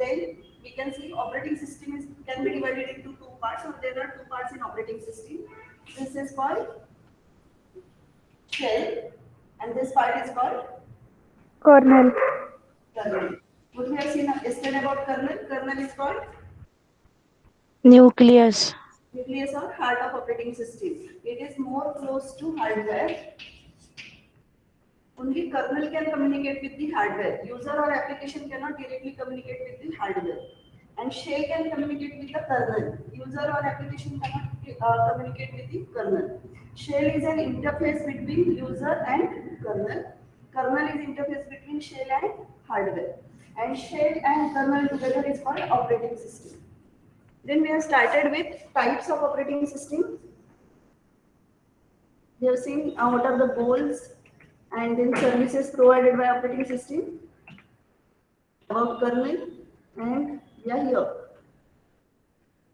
shell, we can see operating system can be divided into two parts, or there are two parts in operating system. This is called shell, and this part is called Kernel. kernel. What we have seen yesterday about kernel, kernel is called Nucleus. nucleus or heart of operating system. It is more close to hardware. Only kernel can communicate with the hardware. User or application cannot directly communicate with the hardware. And shell can communicate with the kernel. User or application cannot communicate with the kernel. Shell is an interface between user and kernel. Kernel is interface between shell and hardware. And shell and kernel together is called operating system. Then we have started with types of operating system. We have seen what are the goals and then services provided by operating system, about kernel, and yeah, here.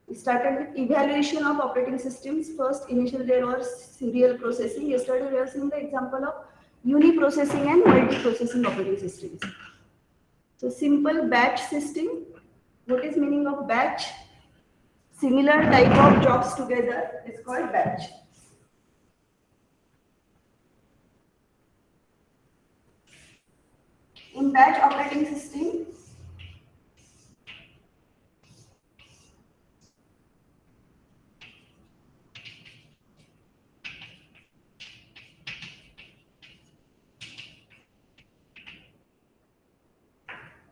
We started with evaluation of operating systems. First, initial there was serial processing. Yesterday we have seen the example of uni-processing and multi-processing operating systems. So simple batch system. What is meaning of batch? Similar type of jobs together is called batch. In batch operating system,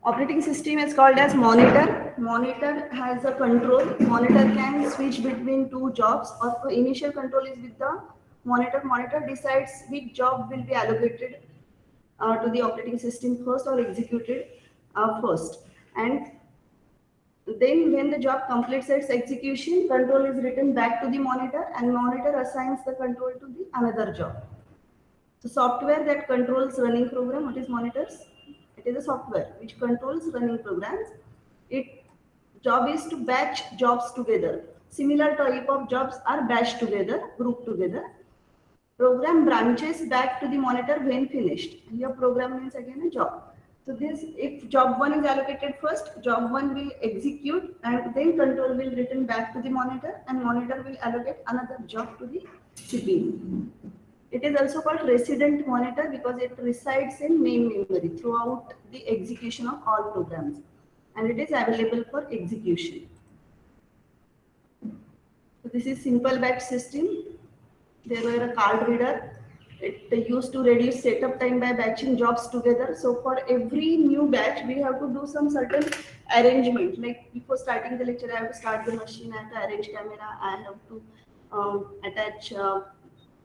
operating system is called as monitor. Monitor has a control. Monitor can switch between two jobs, or initial control is with the monitor. Monitor decides which job will be allocated to the operating system first or executed first. And then when the job completes its execution, control is written back to the monitor, and monitor assigns the control to the another job. So software that controls running program, what is monitors? It is a software which controls running programs. Its job is to batch jobs together. Similar type of jobs are batched together, grouped together. Program branches back to the monitor when finished. Here program means again a job. So this, if job 1 is allocated first, job 1 will execute, and then control will return back to the monitor, and monitor will allocate another job to the CPU. It is also called resident monitor because it resides in main memory throughout the execution of all programs, and it is available for execution. So this is simple batch system. There were a card reader. It used to reduce setup time by batching jobs together. So for every new batch, we have to do some certain arrangement. Like before starting the lecture, I have to start the machine, I have to arrange camera, I have to attach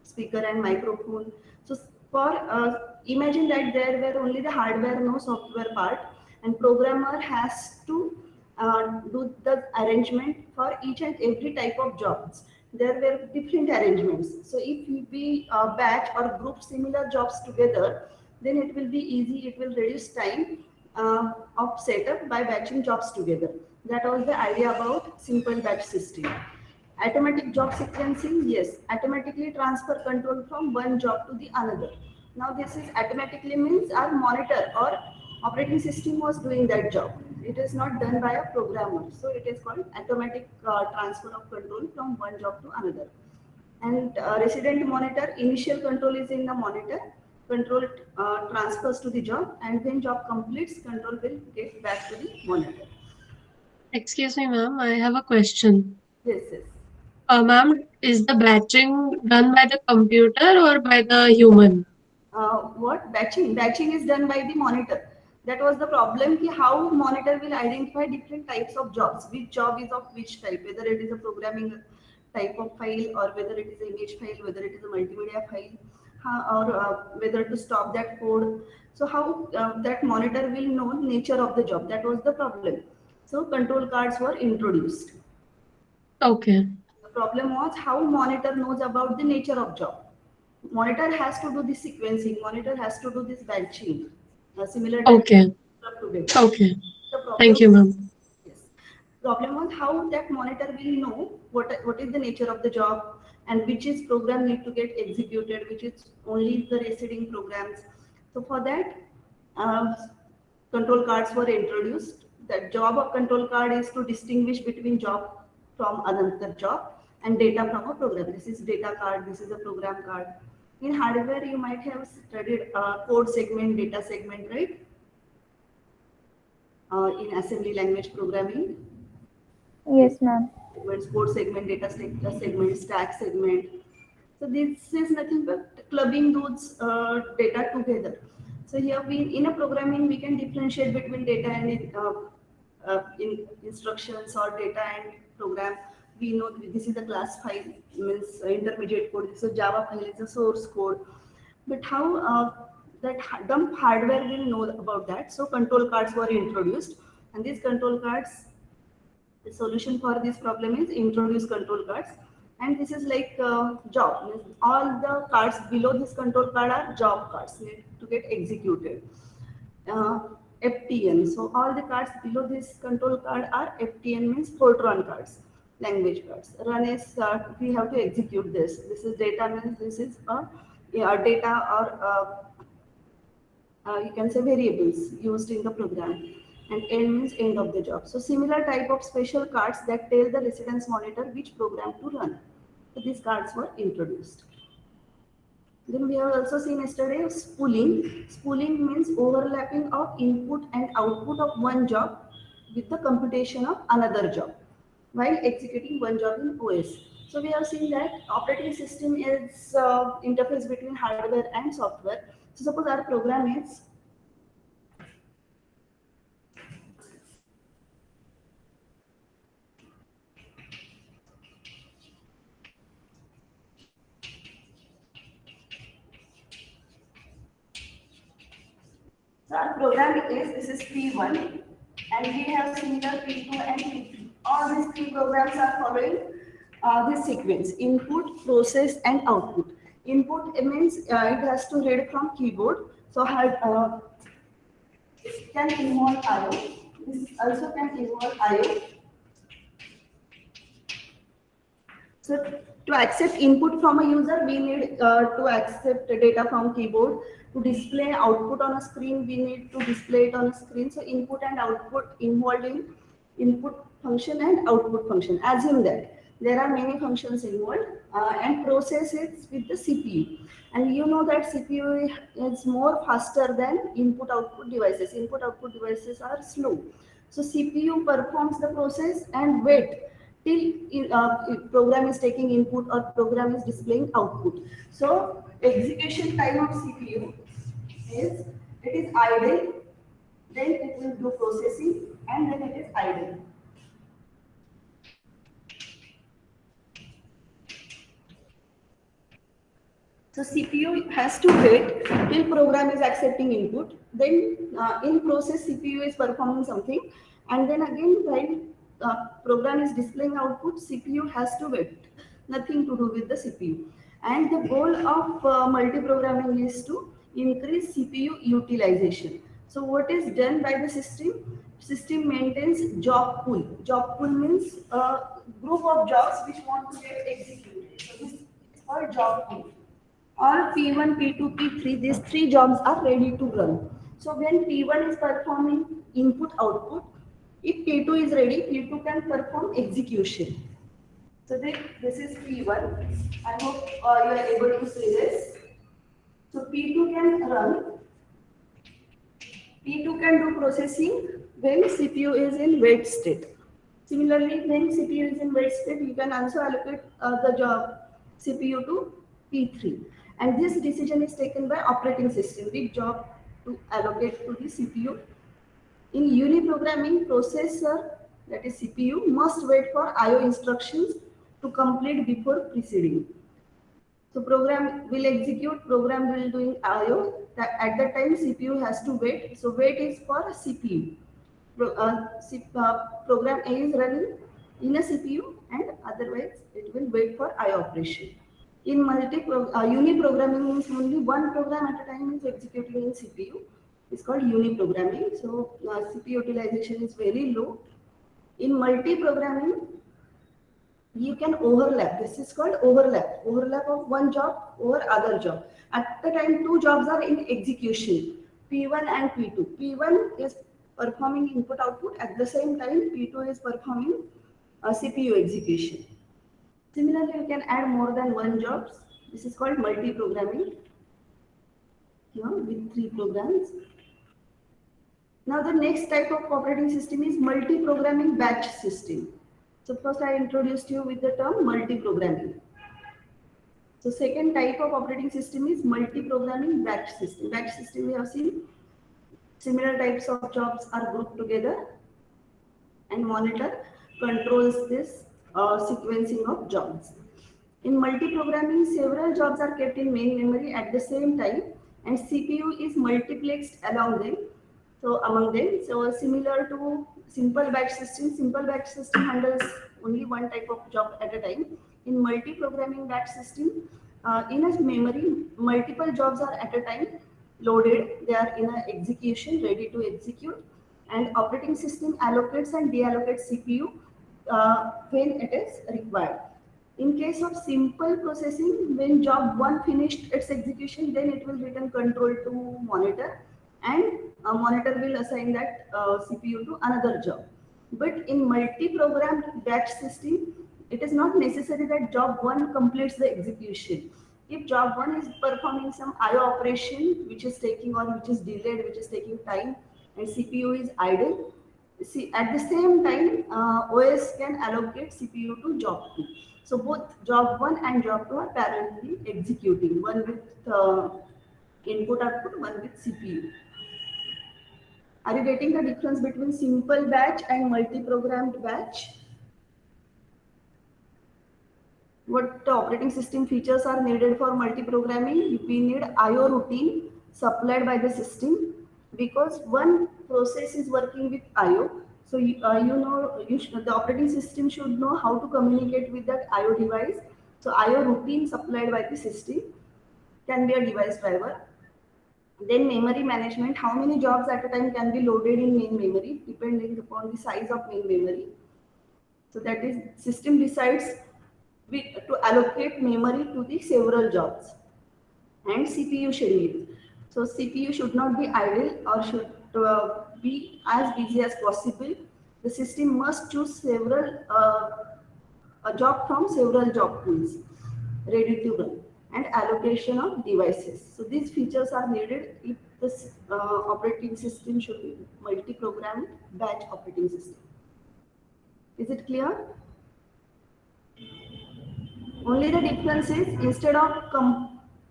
speaker and microphone. So for imagine that there were only the hardware, no software part, and programmer has to do the arrangement for each and every type of jobs. There were different arrangements. So if we batch or group similar jobs together, then it will be easy. It will reduce time of setup by batching jobs together. That was the idea about simple batch system. Automatic job sequencing, yes, automatically transfer control from one job to the another. Now this is automatically means our monitor or operating system was doing that job. It is not done by a programmer. So it is called automatic transfer of control from one job to another. And resident monitor, initial control is in the monitor, control transfers to the job, and when job completes, control will get back to the monitor. Excuse me, ma'am, I have a question. Yes, yes. Ma'am, is the batching done by the computer or by the human? What batching? Batching is done by the monitor. That was the problem. Ki how monitor will identify different types of jobs. Which job is of which type? Whether it is a programming type of file, or whether it is an image file, whether it is a multimedia file, or whether to stop that code. So how that monitor will know nature of the job? That was the problem. So control cards were introduced. Okay. The problem was how monitor knows about the nature of job. Monitor has to do the sequencing. Monitor has to do this batching. Similar type Okay. together. Okay. The problem, Thank you, ma'am. yes. Problem was how that monitor will know what is the nature of the job and which is program need to get executed, which is only the residing programs. So for that, control cards were introduced. That job of control card is to distinguish between job from another job and data from a program. This is data card, this is a program card. In hardware, you might have studied code segment, data segment, right? In assembly language programming. Yes, ma'am. Code segment, data segment, stack segment. So this is nothing but clubbing those data together. So here in a programming, we can differentiate between data and in instructions or data and program. We know this is a class 5, means intermediate code. So Java file is a source code. But how that dumb hardware will know about that? So control cards were introduced, and these control cards, the solution for this problem is introduce control cards. And this is like job, means all the cards below this control card are job cards need to get executed. FTN, so all the cards below this control card are FTN, means Fortran cards, language cards. Run is we have to execute this. This is data, means this is data or you can say variables used in the program. And end means end of the job. So similar type of special cards that tell the residence monitor which program to run. So these cards were introduced. Then we have also seen yesterday spooling. Spooling means overlapping of input and output of one job with the computation of another job while executing one job in OS. So we have seen that operating system is interface between hardware and software. So suppose our program is So our program is, this is P1, and we have similar P2 and P3. All these three programs are following this sequence: input, process, and output. Input means it has to read from keyboard. So it can involve I/O. This also can involve I/O. So to accept input from a user, we need to accept data from keyboard. To display output on a screen, we need to display it on a screen. So input and output involved in input function and output function. Assume that there are many functions involved and process it with the CPU. And you know that CPU is more faster than input output devices. Input output devices are slow. So CPU performs the process and wait till program is taking input or program is displaying output. So execution time of CPU is, it is idle, then it will do processing, and then it is idle. So CPU has to wait till program is accepting input. Then in process CPU is performing something, and then again while program is displaying output, CPU has to wait. Nothing to do with the CPU. And the goal of multi-programming is to increase CPU utilization. So what is done by the system? System maintains job pool. Job pool means a group of jobs which want to get executed. So this is called job pool. All P1, P2, P3, these three jobs are ready to run. So when P1 is performing input output, if P2 is ready, P2 can perform execution. So this is P1. I hope you are able to see this. So P2 can run. P2 can do processing when CPU is in wait state. Similarly, when CPU is in wait state, you can also allocate the job CPU to P3. And this decision is taken by operating system, which job to allocate to the CPU. In uniprogramming, processor, that is CPU, must wait for I/O instructions to complete before proceeding. So program will execute, program will doing I/O. At that time, CPU has to wait. So wait is for CPU. Program A is running in a CPU, and otherwise it will wait for I/O operation. In uniprogramming means only one program at a time is executing in CPU. It's called uniprogramming. So CPU utilization is very low. In multi-programming, you can overlap. This is called overlap. Overlap of one job over other job. At the time, two jobs are in execution, P1 and P2. P1 is performing input output. At the same time, P2 is performing a CPU execution. Similarly, you can add more than one jobs. This is called multi-programming, with 3 programs. Now the next type of operating system is multi-programming batch system. So first I introduced you with the term multi-programming. So second type of operating system is multi-programming batch system. Batch system we have seen similar types of jobs are grouped together, and monitor controls this sequencing of jobs. In multi-programming, several jobs are kept in main memory at the same time, and CPU is multiplexed along them. So among them, so similar to simple batch system handles only one type of job at a time. In multi-programming batch system, in a memory, multiple jobs are at a time loaded. They are in a execution, ready to execute, and operating system allocates and deallocates CPU when it is required. In case of simple processing, when job 1 finished its execution, then it will return control to monitor, and a monitor will assign that CPU to another job. But in multi-programmed batch system, it is not necessary that job 1 completes the execution. If job 1 is performing some IO operation which is taking or which is delayed, which is taking time, and CPU is idle, see, at the same time, OS can allocate CPU to job 2. So both job 1 and job 2 are parallelly executing, one with input output, one with CPU. Are you getting the difference between simple batch and multi-programmed batch? What operating system features are needed for multi-programming? We need IO routine supplied by the system, because one process is working with IO. So the operating system should know how to communicate with that IO device. So IO routine supplied by the system can be a device driver. Then memory management, how many jobs at a time can be loaded in main memory depending upon the size of main memory. So that is, system decides to allocate memory to the several jobs. And CPU schedule. So CPU should not be idle or should be as busy as possible. The system must choose a job from several job pools ready to run, and allocation of devices. So these features are needed if this operating system should be multi-programmed batch operating system. Is it clear? Only the difference is, instead of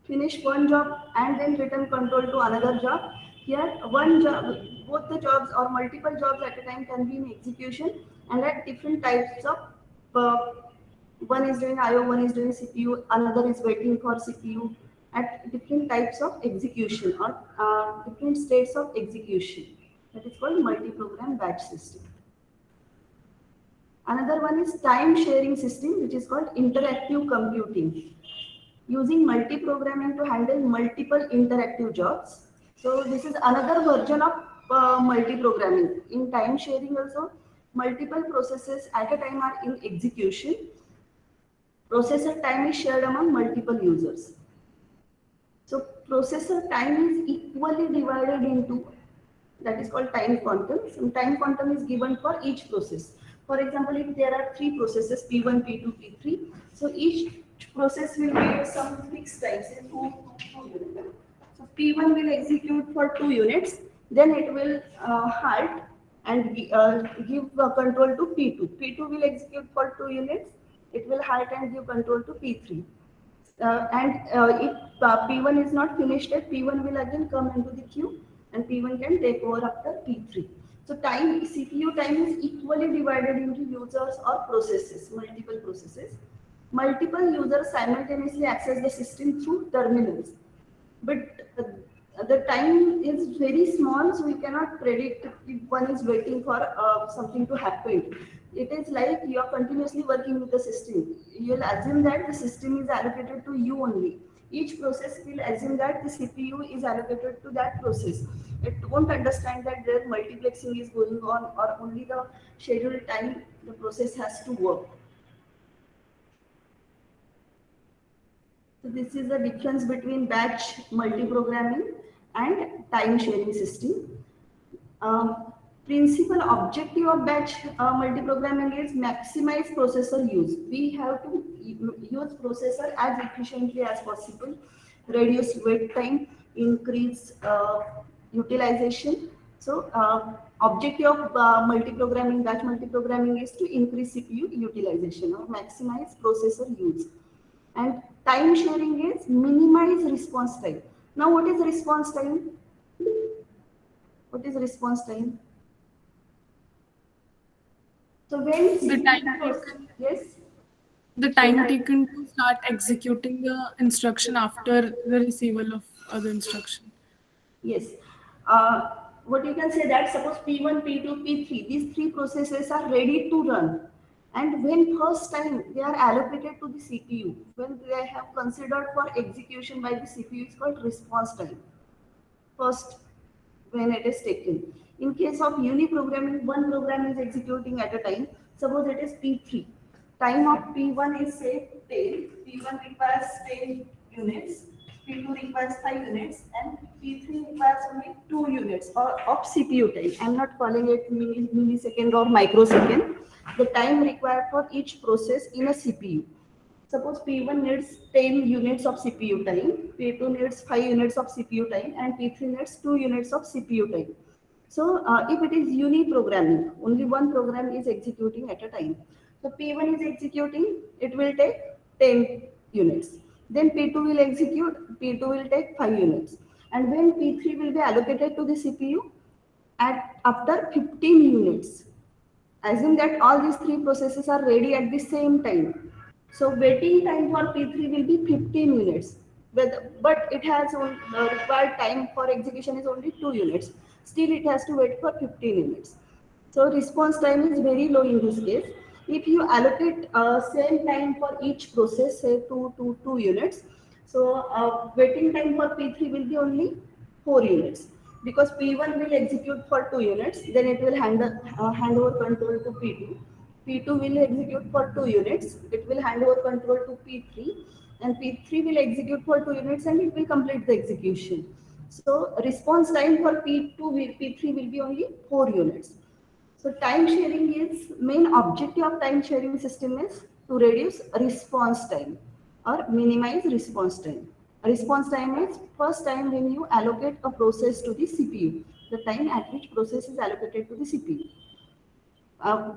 finish one job and then return control to another job, here one job, both the jobs or multiple jobs at a time can be in execution, and at different types of one is doing IO, one is doing CPU, another is waiting for CPU, at different types of execution or different states of execution. That is called multi-program batch system. Another one is time sharing system, which is called interactive computing, using multi-programming to handle multiple interactive jobs. So this is another version of multi-programming. In time sharing also, multiple processes at a time are in execution. Processor time is shared among multiple users. So processor time is equally divided into, that is called time quantum. Some time quantum is given for each process. For example, if there are 3 processes, P1, P2, P3, so each process will get some fixed time, say 2 units. So P1 will execute for 2 units, then it will halt and give control to P2. P2 will execute for 2 units, it will halt and give control to P3. If P1 is not finished yet, P1 will again come into the queue, and P1 can take over after P3. So CPU time is equally divided into users or processes, multiple processes. Multiple users simultaneously access the system through terminals. But the time is very small, so we cannot predict if one is waiting for something to happen. It is like you are continuously working with the system. You will assume that the system is allocated to you only. Each process will assume that the CPU is allocated to that process. It won't understand that their multiplexing is going on, or only the scheduled time the process has to work. So this is the difference between batch multi-programming and time sharing system. Principal objective of batch multiprogramming is maximize processor use. We have to use processor as efficiently as possible, reduce wait time, increase utilization. So objective of multiprogramming, batch multiprogramming is to increase CPU utilization or maximize processor use. And time sharing is minimize response time. Now what is response time? What is response time? So when The time yes, the time taken to start executing the instruction after the receival of the instruction. yes, what you can say that suppose P1, P2, P3, these three processes are ready to run, and when first time they are allocated to the CPU, when they have considered for execution by the CPU, is called response time. First, when it is taken. In case of uniprogramming, one program is executing at a time. Suppose it is P3. Time of P1 is say 10. P1 requires 10 units. P2 requires 5 units, and P3 requires only 2 units of CPU time. I'm not calling it millisecond or microsecond. The time required for each process in a CPU. Suppose P1 needs 10 units of CPU time, P2 needs 5 units of CPU time, and P3 needs 2 units of CPU time. So if it is uniprogramming, only one program is executing at a time. So P1 is executing, it will take 10 units. Then P2 will execute, P2 will take 5 units. And when P3 will be allocated to the CPU after 15 units, assume that all these three processes are ready at the same time. So waiting time for P3 will be 15 units, but it has required time for execution is only 2 units. Still, it has to wait for 15 units. So response time is very low in this case. If you allocate same time for each process, say 2 units, so waiting time for P3 will be only 4 units, because P1 will execute for 2 units, then it will hand over control to P2. P2 will execute for 2 units, it will hand over control to P3, and P3 will execute for 2 units and it will complete the execution. So response time for P3 will be only 4 units. So time sharing is main objective of time sharing system is to reduce response time or minimize response time. Response time is first time when you allocate a process to the CPU, the time at which process is allocated to the CPU.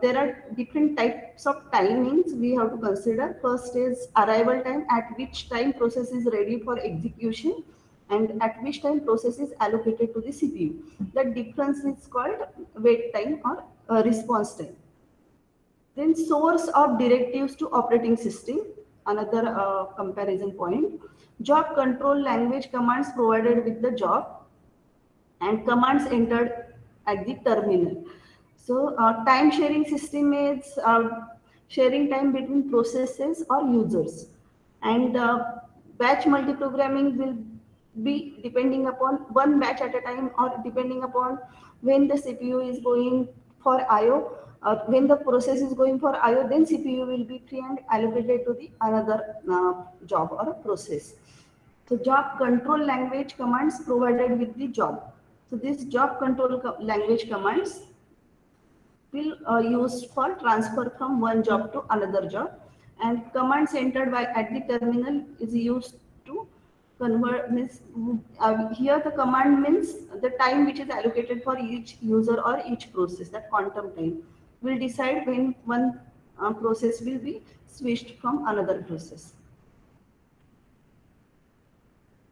There are different types of timings we have to consider. First is arrival time, at which time process is ready for execution and at which time process is allocated to the CPU. The difference is called wait time or response time. Then source of directives to operating system, another comparison point. Job control language commands provided with the job and commands entered at the terminal. So time sharing system is sharing time between processes or users, and batch multiprogramming will be depending upon one batch at a time or depending upon when the CPU is going for IO. When the process is going for IO, then CPU will be free and allocated to the another job or process. So job control language commands provided with the job. So this job control language commands will used for transfer from one job to another job, and commands entered by at the terminal is used to convert means here the command means the time which is allocated for each user or each process, that quantum time will decide when one process will be switched from another process.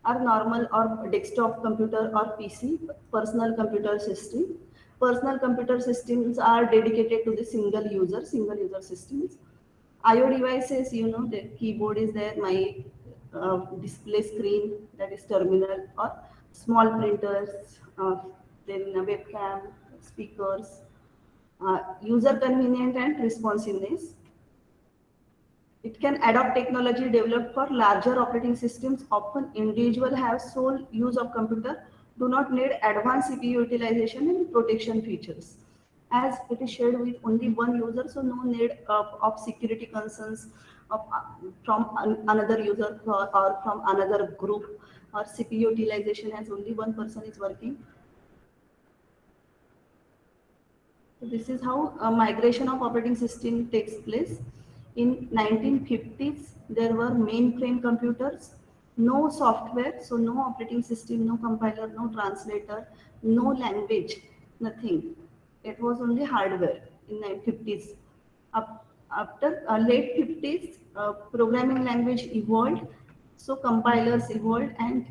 Our normal or desktop computer or PC, personal computer system. Personal computer systems are dedicated to the single user systems. IO devices, you know, the keyboard is there, my display screen, that is terminal, or small printers, then a webcam, speakers, user convenient and responsiveness. It can adopt technology developed for larger operating systems. Often individual have sole use of computer, do not need advanced CPU utilization and protection features. As it is shared with only one user, so no need of security concerns of, from another user or from another group, or CPU utilization as only one person is working. So this is how a migration of operating system takes place. In 1950s, there were mainframe computers, no software, so no operating system, no compiler, no translator, no language, nothing. It was only hardware in 1950s. After late 50s, programming language evolved, so compilers evolved, and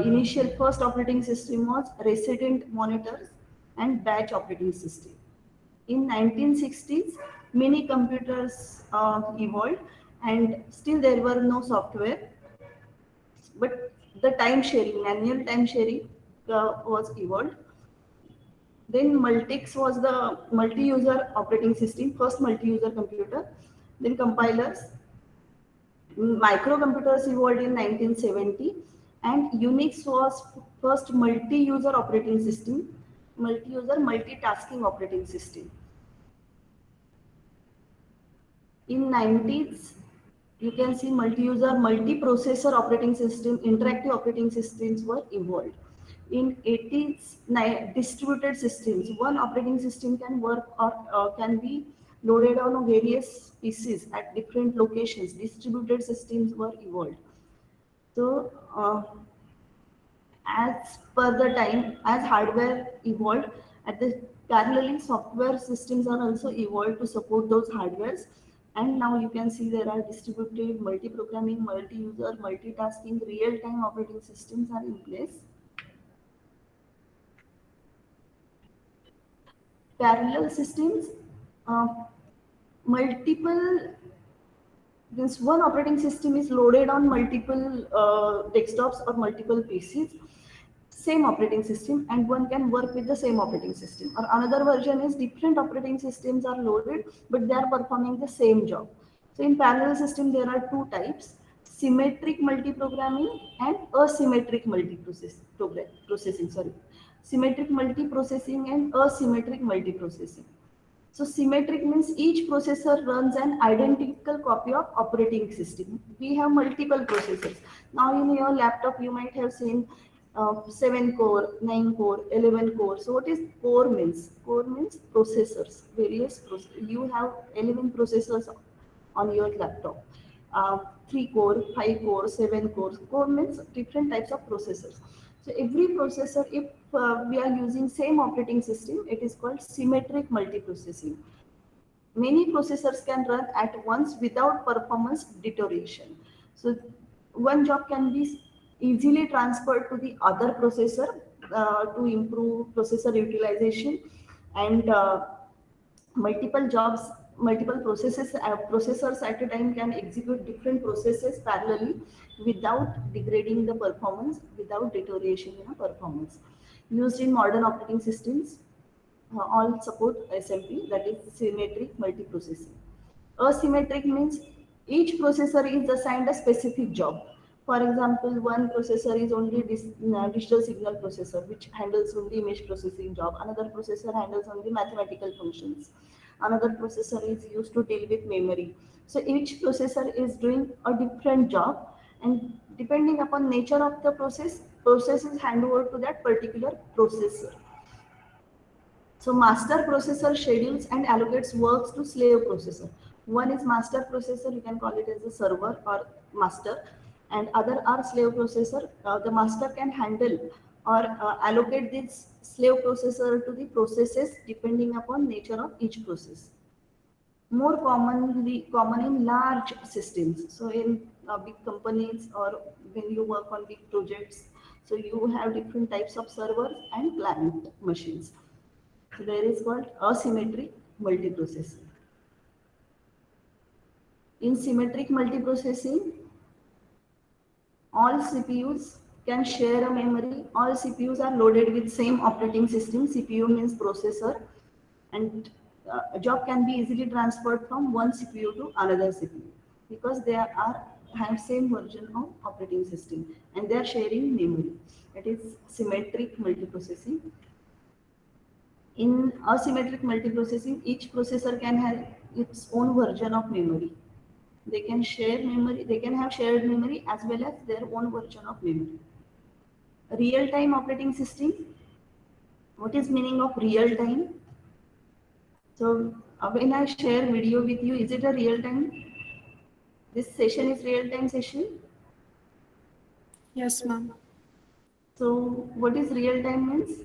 initial first operating system was resident monitors and batch operating system. In 1960s, many computers evolved, and still there were no software, but the time sharing, manual time sharing was evolved. Then Multics was the multi-user operating system, first multi-user computer. Then compilers, microcomputers evolved in 1970, and Unix was first multi-user operating system, multi-user multitasking operating system. In 90s, you can see multi-user, multi-processor operating system, interactive operating systems were evolved. In 80s, distributed systems, one operating system can work or can be loaded on various PCs at different locations. Distributed systems were evolved. So, as per the time, as hardware evolved, at the parallelly software systems are also evolved to support those hardwares. And now you can see there are distributed, multi-programming, multi-user, multitasking, real-time operating systems are in place. Parallel systems, uh, multiple, this one operating system is loaded on multiple desktops or multiple PCs, same operating system, and one can work with the same operating system. Or another version is different operating systems are loaded, but they are performing the same job. So in parallel system, there are two types: symmetric multiprogramming and asymmetric processing. Sorry, symmetric multiprocessing and asymmetric multiprocessing. So symmetric means each processor runs an identical copy of operating system. We have multiple processors. Now in your laptop, you might have seen 7 core, 9 core, 11 core. So what is core means? Core means processors, You have 11 processors on your laptop. 3 core, 5 core, 7 cores. Core means different types of processors. So every processor, if we are using same operating system, it is called symmetric multiprocessing. Many processors can run at once without performance deterioration. So one job can be easily transferred to the other processor to improve processor utilization, and multiple jobs, multiple processors at a time can execute different processes parallelly without degrading the performance, without deterioration in a performance. Used in modern operating systems, all support SMP, that is symmetric multiprocessing. Asymmetric means each processor is assigned a specific job. For example, one processor is only digital signal processor, which handles only image processing job. Another processor handles only mathematical functions. Another processor is used to deal with memory. So each processor is doing a different job, and depending upon nature of the process is handed over to that particular processor. So master processor schedules and allocates works to slave processor. One is master processor, you can call it as a server or master, and other are slave processor. The master can handle or allocate this slave processor to the processes depending upon nature of each process. More common in large systems. So in big companies, or when you work on big projects, so you have different types of servers and client machines. So there is called asymmetric multiprocessing. In symmetric multiprocessing, all CPUs can share a memory. All CPUs are loaded with same operating system. CPU means processor, and a job can be easily transferred from one CPU to another CPU because they have same version of operating system and they are sharing memory. It is symmetric multiprocessing. In asymmetric multiprocessing, each processor can have its own version of memory. They can share memory, they can have shared memory as well as their own version of memory. Real-time operating system. What is meaning of real time? So when I share video with you, is it a real time? This session is real time session. Yes, ma'am. So what is real time means?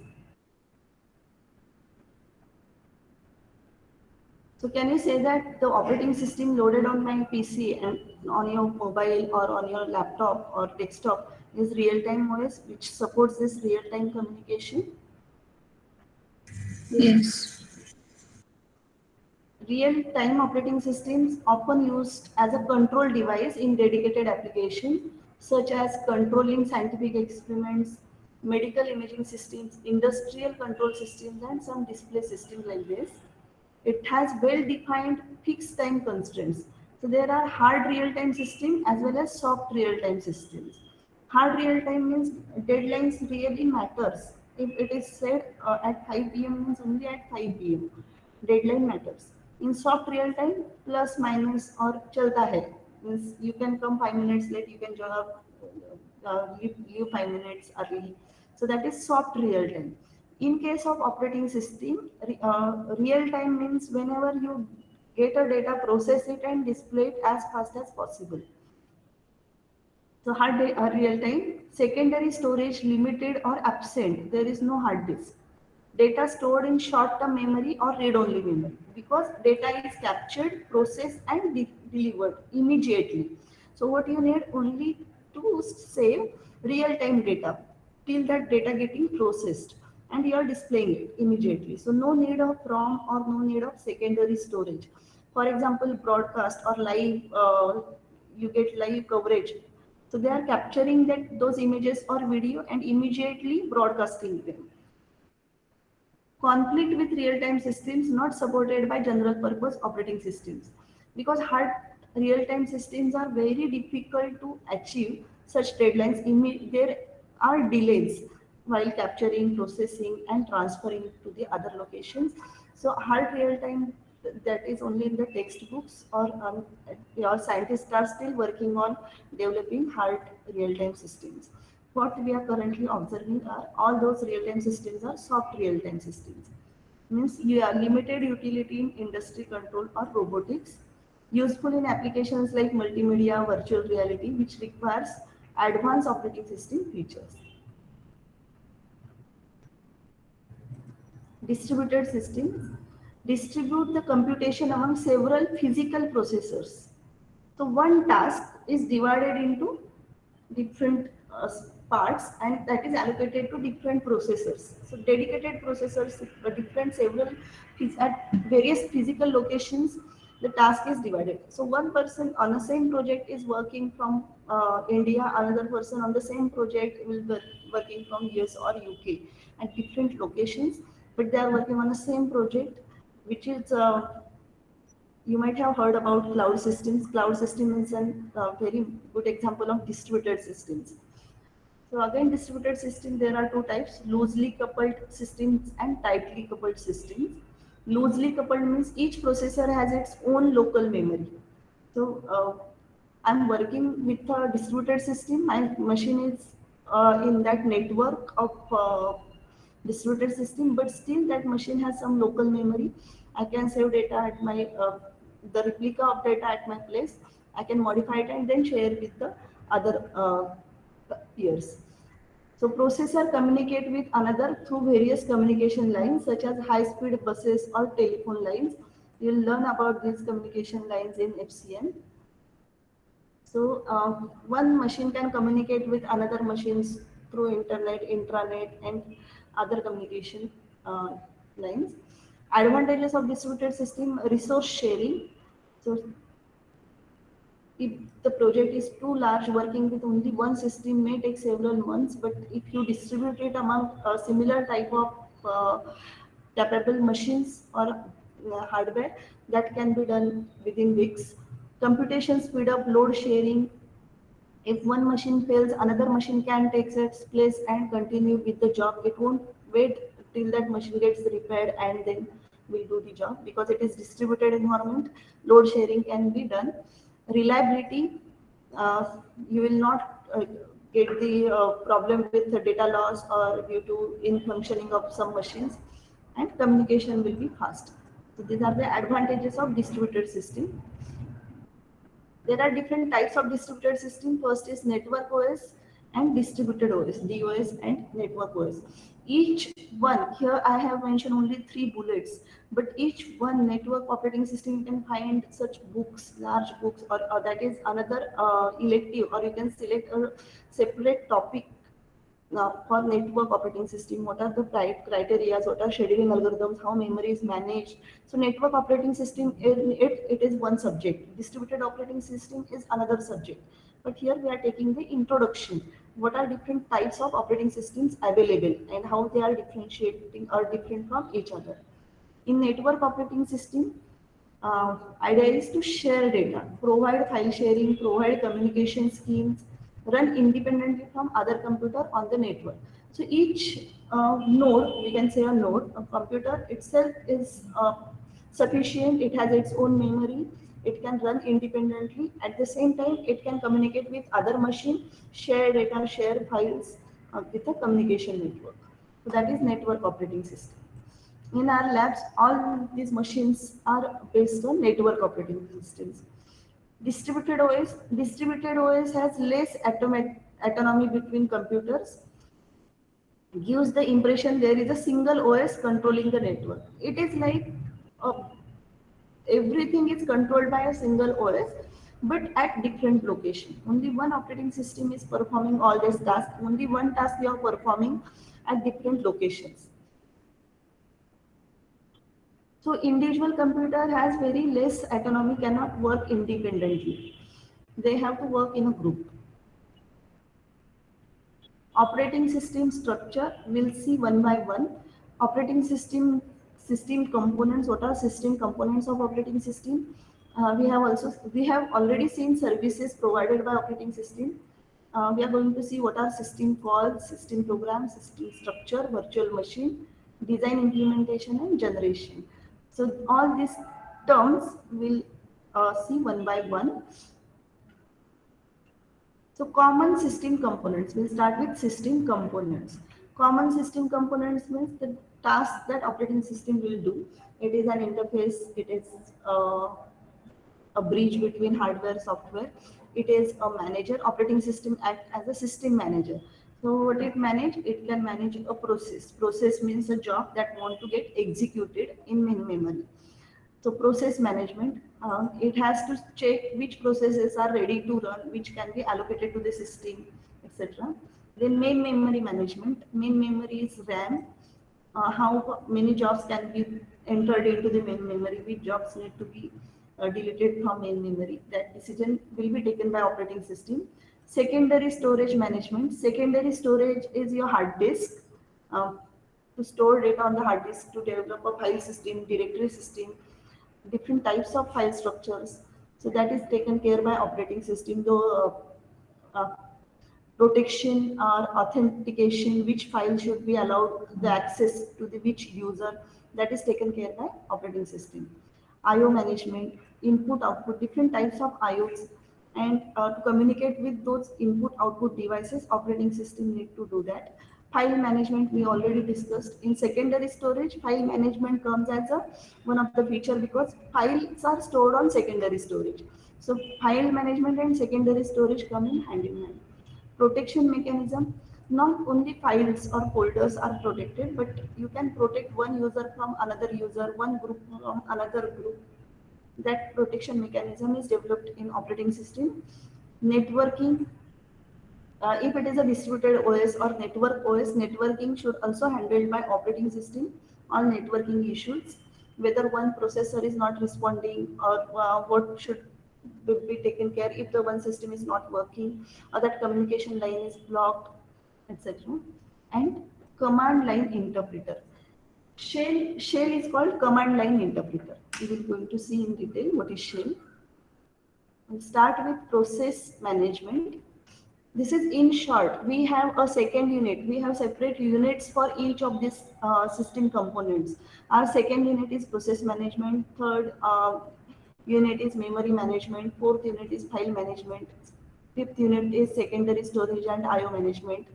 So can you say that the operating system loaded on my PC and on your mobile or on your laptop or desktop is real-time OS, which supports this real-time communication? Yes. Real-time operating systems often used as a control device in dedicated applications such as controlling scientific experiments, medical imaging systems, industrial control systems, and some display systems like this. It has well-defined fixed time constraints. So there are hard real-time systems as well as soft real-time systems. Hard real-time means deadlines really matters. If it is said at 5 p.m. means only at 5 p.m. Deadline matters. In soft real-time, plus minus or chalta hai means you can come 5 minutes late, you can join up, leave 5 minutes early. So that is soft real-time. In case of operating system, real time means whenever you get a data, process it and display it as fast as possible. So real time. Secondary storage limited or absent. There is no hard disk. Data stored in short-term memory or read-only memory because data is captured, processed, and delivered immediately. So what you need only to save real-time data till that data getting processed and you are displaying it immediately. So no need of ROM or no need of secondary storage. For example, broadcast or live, you get live coverage. So they are capturing those images or video and immediately broadcasting them. Conflict with real-time systems not supported by general purpose operating systems because hard real-time systems are very difficult to achieve such deadlines. There are delays while capturing, processing, and transferring to the other locations. So hard real-time, that is only in the textbooks, or your scientists are still working on developing hard real-time systems. What we are currently observing are all those real-time systems are soft real-time systems. Means you are limited utility in industry control or robotics, useful in applications like multimedia, virtual reality, which requires advanced operating system features. Distributed systems distribute the computation among several physical processors. So one task is divided into different parts and that is allocated to different processors. So dedicated processors, different several at various physical locations, the task is divided. So one person on the same project is working from India, another person on the same project will be working from US or UK at different locations, but they are working on the same project, which is you might have heard about cloud systems. Cloud system is a very good example of distributed systems. So again, distributed system, there are two types, loosely coupled systems and tightly coupled systems. Loosely coupled means each processor has its own local memory. So I'm working with a distributed system. My machine is in that network of distributed system, but still that machine has some local memory. I can save data at my the replica of data at my place. I can modify it and then share with the other peers. So processor communicate with another through various communication lines such as high-speed buses or telephone lines. You'll learn about these communication lines in FCN. So one machine can communicate with another machines through internet, intranet, and other communication lines. Advantages of distributed system: resource sharing. So if the project is too large, working with only one system may take several months, but if you distribute it among a similar type of capable machines or hardware, that can be done within weeks. Computation speed up, load sharing. If one machine fails, another machine can take its place and continue with the job. It won't wait till that machine gets repaired and then will do the job because it is distributed environment. Load sharing can be done. Reliability, you will not get the problem with the data loss or due to in functioning of some machines, and communication will be fast. So these are the advantages of distributed system. There are different types of distributed system. First is network OS and distributed OS, DOS and network OS. Each one, here I have mentioned only 3 bullets, but each one network operating system you can find such books, large books, or that is another elective, or you can select a separate topic for network operating system. What are the criteria, what are scheduling algorithms, how memory is managed. So network operating system, it is one subject. Distributed operating system is another subject. But here we are taking the introduction. What are different types of operating systems available and how they are differentiating or different from each other. In network operating system, idea is to share data, provide file sharing, provide communication schemes, run independently from other computer on the network. So each node, we can say a node, a computer itself is sufficient. It has its own memory. It can run independently. At the same time, it can communicate with other machine, share data, share files with a communication network. So that is network operating system. In our labs, all these machines are based on network operating systems. Distributed OS has less autonomy between computers, gives the impression there is a single OS controlling the network. It is like uh, everything is controlled by a single OS, but at different location. Only one operating system is performing all these tasks. Only one task we are performing at different locations. So individual computer has very less autonomy, cannot work independently. They have to work in a group. Operating system structure, we'll see one by one. Operating system components. What are system components of operating system? We have already seen services provided by operating system. We are going to see what are system calls, system program, system structure, virtual machine, design, implementation, and generation. So all these terms we'll see one by one. So common system components, we'll start with system components. Common system components means the task that operating system will do. It is an interface, it is a bridge between hardware, software. It is a manager. Operating system act as a system manager. So what it manage? It can manage a process. Process means a job that want to get executed in main memory. So process management, it has to check which processes are ready to run, which can be allocated to the system, etc. Then main memory management. Main memory is RAM. How many jobs can be entered into the main memory, which jobs need to be deleted from main memory. That decision will be taken by operating system. Secondary storage management. Secondary storage is your hard disk. To store data on the hard disk, to develop a file system, directory system, different types of file structures. So that is taken care by operating system. Though protection or authentication, which file should be allowed the access to the which user, that is taken care by operating system. IO management, input output, different types of IOs, and to communicate with those input output devices, operating system need to do that. File management we already discussed. In secondary storage, file management comes as a one of the feature because files are stored on secondary storage. So file management and secondary storage come in hand in hand. Protection mechanism, not only files or folders are protected, but you can protect one user from another user, one group from another group. That protection mechanism is developed in operating system. Networking, if it is a distributed OS or network OS, networking should also handled by operating system. All networking issues, whether one processor is not responding or what should be taken care if the one system is not working or that communication line is blocked, etc. And command line interpreter. Shell is called command line interpreter. We will going to see in detail what is shell. We'll start with process management. This is in short. We have a second unit. We have separate units for each of these system components. Our second unit is process management. Third unit is memory management. Fourth unit is file management. Fifth unit is secondary storage and IO management,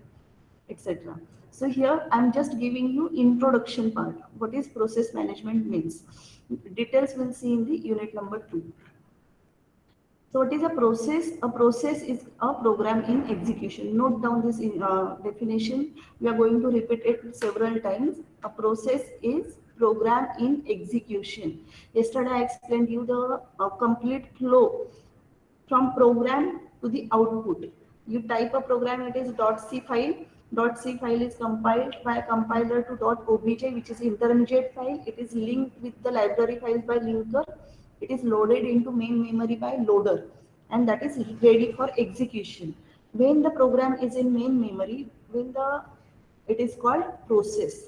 etc. So here I'm just giving you introduction part. What is process management means? Details we'll see in the unit number 2. So what is a process? A process is a program in execution. Note down this definition. We are going to repeat it several times. A process is program in execution. Yesterday I explained you the complete flow from program to the output. You type a program, it is .c file. .c file is compiled by a compiler to .obj, which is intermediate file. It is linked with the library files by linker. It is loaded into main memory by loader, and that is ready for execution. When the program is in main memory, it is called process.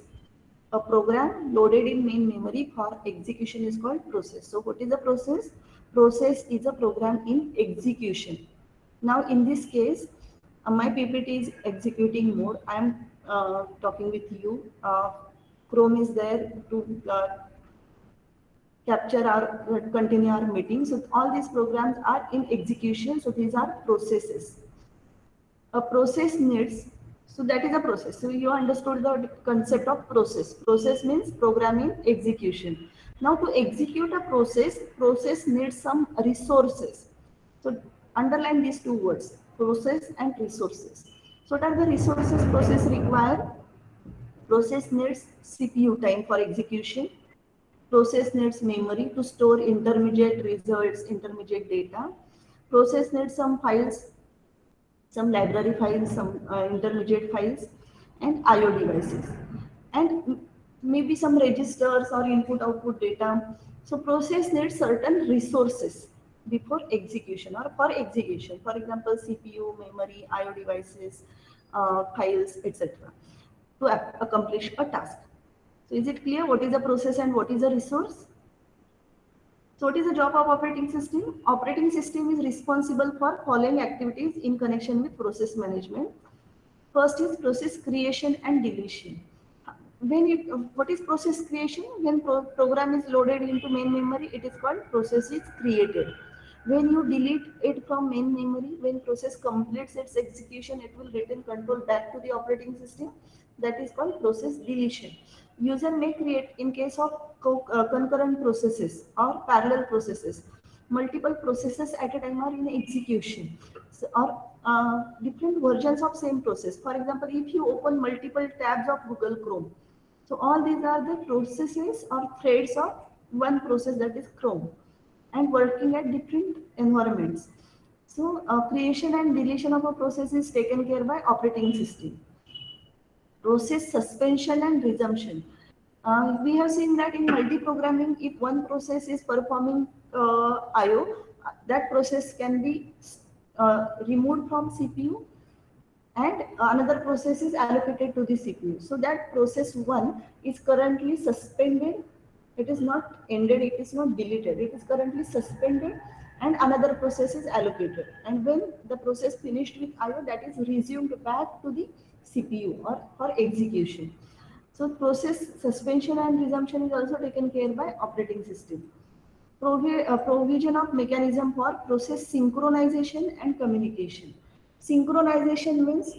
A program loaded in main memory for execution is called process. So what is a process? Process is a program in execution. Now in this case, my PPT is executing mode. I am talking with you. Chrome is there to continue our meeting. So all these programs are in execution. So these are processes. A process needs, so that is a process. So you understood the concept of process. Process means programming execution. Now to execute a process needs some resources. So underline these two words, process and resources. So what are the resources process require? Process needs CPU time for execution. Process needs memory to store intermediate results, intermediate data. Process needs some files, some library files, some intermediate files, and IO devices, and maybe some registers or input-output data. So process needs certain resources before execution or for execution. For example, CPU, memory, IO devices, files, etc. to accomplish a task. So is it clear what is a process and what is a resource? So what is the job of operating system? Operating system is responsible for following activities in connection with process management. First is process creation and deletion. What is process creation? When program is loaded into main memory, it is called process is created. When you delete it from main memory, when process completes its execution, it will return control back to the operating system. That is called process deletion. User may create, in case of concurrent processes or parallel processes, multiple processes at a time are in execution, so, or different versions of same process. For example, if you open multiple tabs of Google Chrome, so all these are the processes or threads of one process, that is Chrome, and working at different environments. So creation and deletion of a process is taken care by operating system. Process suspension and resumption. We have seen that in multi-programming, if one process is performing IO, that process can be removed from CPU and another process is allocated to the CPU. So that process 1 is currently suspended. It is not ended, it is not deleted. It is currently suspended and another process is allocated. And when the process finished with IO, that is resumed back to the CPU or for execution. So process suspension and resumption is also taken care by operating system. Provision of mechanism for process synchronization and communication. Synchronization means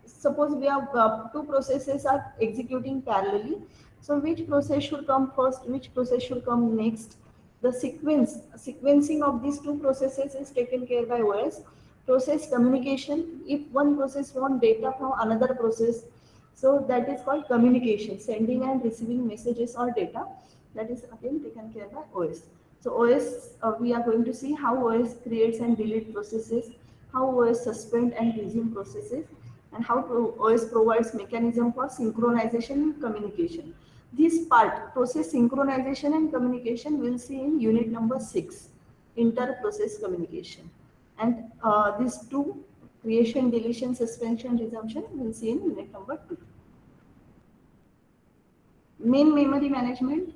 suppose we have two processes are executing parallelly. So which process should come first, which process should come next? The sequencing of these two processes is taken care by OS. Process communication, if one process wants data from another process, so that is called communication, sending and receiving messages or data. That is again taken care by OS. So OS, we are going to see how OS creates and deletes processes, how OS suspend and resume processes, and how OS provides mechanism for synchronization and communication. This part, process synchronization and communication, we'll see in unit number 6, inter-process communication. And these two, creation, deletion, suspension, resumption, we'll see in unit number 2. Main memory management.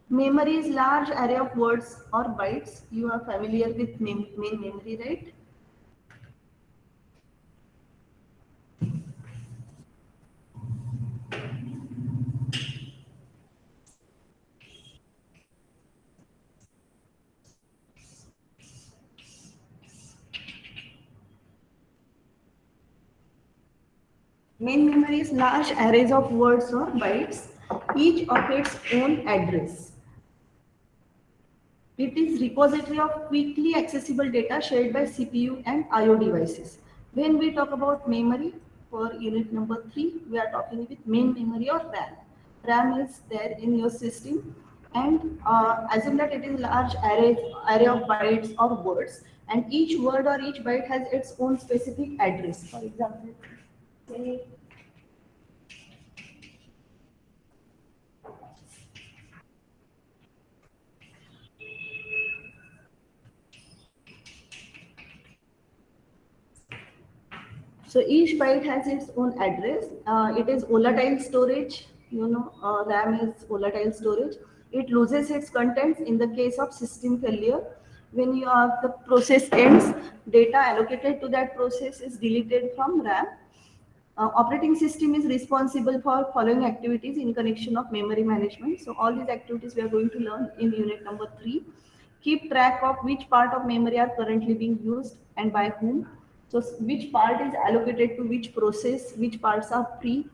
Memory is large array of words or bytes. You are familiar with main memory, right? Main memory is large arrays of words or bytes, each of its own address. It is repository of quickly accessible data shared by CPU and IO devices. When we talk about memory for unit number 3, we are talking with main memory or RAM. RAM is there in your system, and assume that it is large array of bytes or words, and each word or each byte has its own specific address. For example, say so each byte has its own address. It is volatile storage. RAM is volatile storage. It loses its contents in the case of system failure. When the process ends, data allocated to that process is deleted from RAM. Operating system is responsible for following activities in connection of memory management. So all these activities we are going to learn in unit number 3. Keep track of which part of memory are currently being used and by whom. So which part is allocated to which process, which parts are free,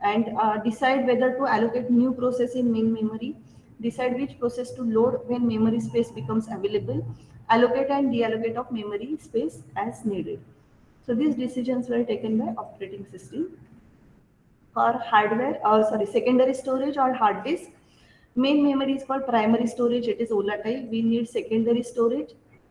and decide whether to allocate new process in main memory. Decide which process to load when memory space becomes available. Allocate and deallocate of memory space as needed. So these decisions were taken by operating system. For hardware, secondary storage or hard disk, main memory is called primary storage. It is volatile. We need secondary storage.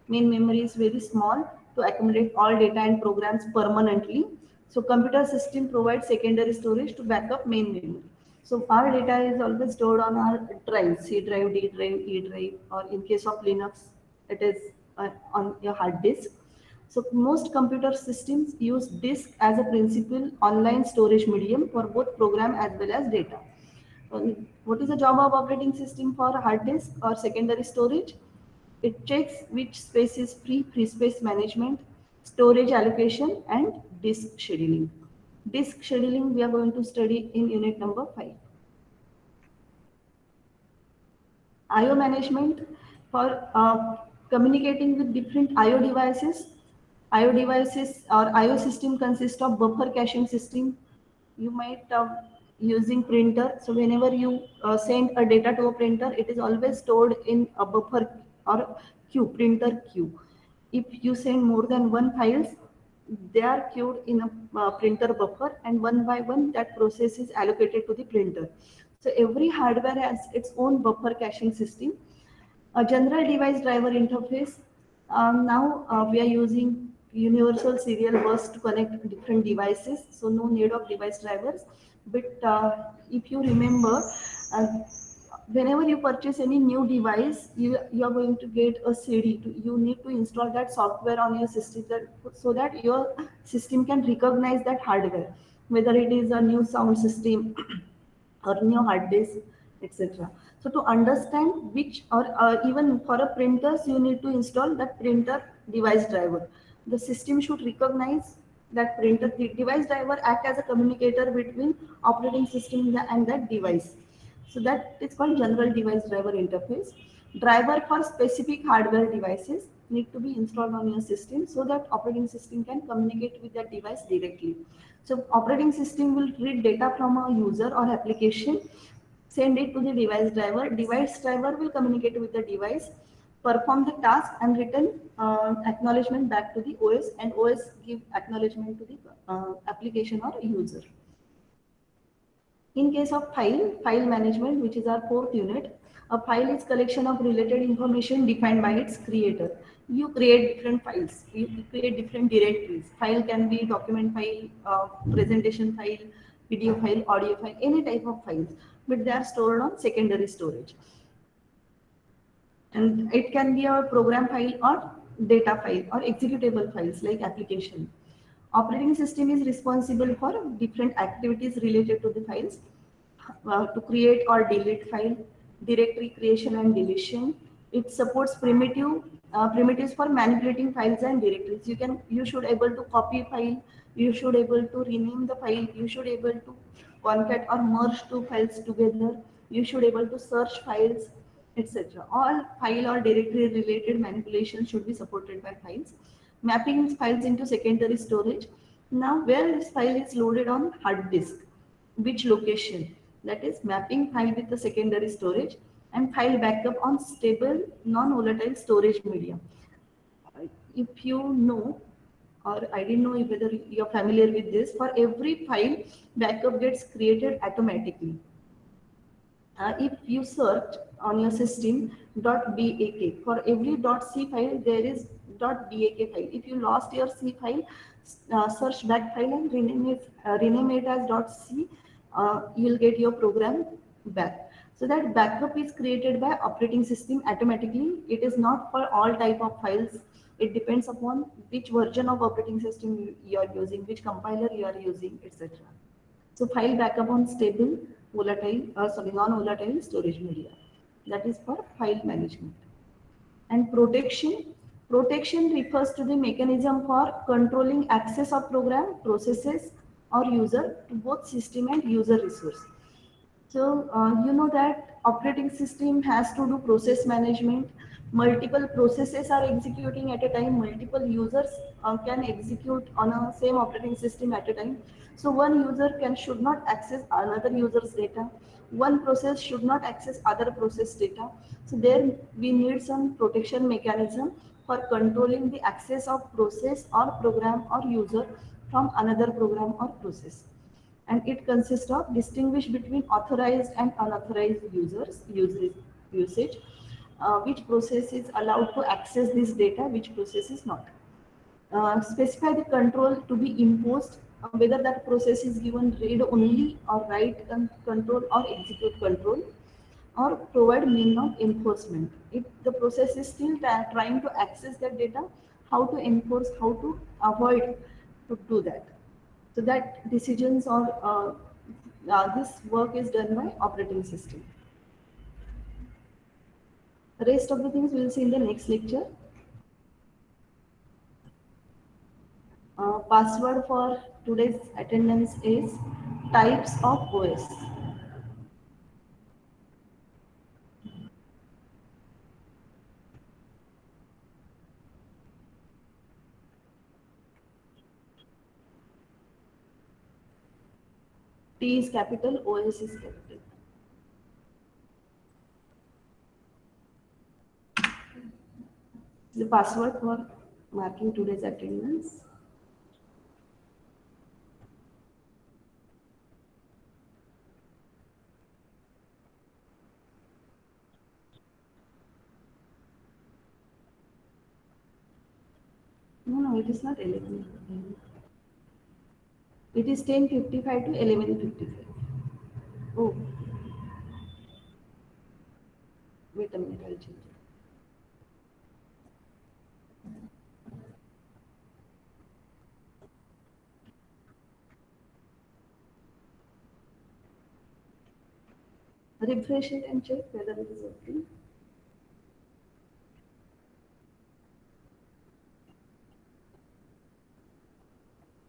Main memory is very small to accommodate all data and programs permanently. So computer system provides secondary storage to back up main memory. So our data is always stored on our drive, C drive, D drive, E drive, or in case of Linux, it is on your hard disk. So most computer systems use disk as a principal online storage medium for both program as well as data. What is the job of operating system for hard disk or secondary storage? It checks which space is free space management, storage allocation, and disk scheduling. Disk scheduling we are going to study in unit number 5. IO management for communicating with different IO devices. IO devices or IO system consists of buffer caching system. You might using printer. So whenever you send a data to a printer, it is always stored in a buffer or queue, printer queue. If you send more than one files, they are queued in a printer buffer, and one by one that process is allocated to the printer. So every hardware has its own buffer caching system. A general device driver interface. Now we are using universal serial bus to connect different devices, so no need of device drivers. But if you remember, uh, whenever you purchase any new device, you are going to get a CD. You need to install that software on your system so that your system can recognize that hardware, whether it is a new sound system or new hard disk, etc. So to understand which, or even for a printers, you need to install that printer device driver. The system should recognize that printer. The device driver act as a communicator between operating system and that device. So that is called general device driver interface. Driver for specific hardware devices need to be installed on your system so that operating system can communicate with that device directly. So operating system will read data from a user or application, send it to the device driver. Device driver will communicate with the device, perform the task, and return acknowledgement back to the OS, and OS give acknowledgement to the application or user. In case of file management, which is our 4th unit, a file is collection of related information defined by its creator. You create different files, you create different directories. File can be document file, presentation file, video file, audio file, any type of files, but they are stored on secondary storage. And it can be a program file or data file or executable files like application. Operating system is responsible for different activities related to the files, to create or delete file, directory creation and deletion. It supports primitives for manipulating files and directories. You should able to copy file, you should able to rename the file, you should able to concat or merge two files together, you should able to search files, etc. All file or directory related manipulations should be supported by files. Mapping files into secondary storage. Now where this file is loaded on hard disk, which location, that is mapping file with the secondary storage. and file backup on stable, non-volatile storage medium. If you know, or I didn't know whether you're familiar with this, for every file, backup gets created automatically. If you search on your system .bak, for every .c file there is .bak file. If you lost your C file, search that file and rename it as .c. You'll get your program back. So that backup is created by operating system automatically. It is not for all type of files. It depends upon which version of operating system you are using, which compiler you are using, etc. So file backup on stable, non-volatile storage media. That is for file management. And protection refers to the mechanism for controlling access of program, processes, or user to both system and user resource. So you know that operating system has to do process management. Multiple processes are executing at a time. Multiple users can execute on a same operating system at a time. So one user should not access another user's data. One process should not access other process data. So there we need some protection mechanism for controlling the access of process or program or user from another program or process. And it consists of distinguish between authorized and unauthorized usage, which process is allowed to access this data, which process is not. Specify the control to be imposed, whether that process is given read only or write control or execute control, or provide mean of enforcement. If the process is still trying to access that data, how to enforce, how to avoid to do that. So that decisions or this work is done by operating system. The rest of the things we will see in the next lecture. Password for today's attendance is types of OS. T is capital, OS is capital. The password for marking today's attendance. No, it is not 11. It is 10:55 to 11:55. Oh, wait a minute, I'll change it. Refresh it and check whether it is working.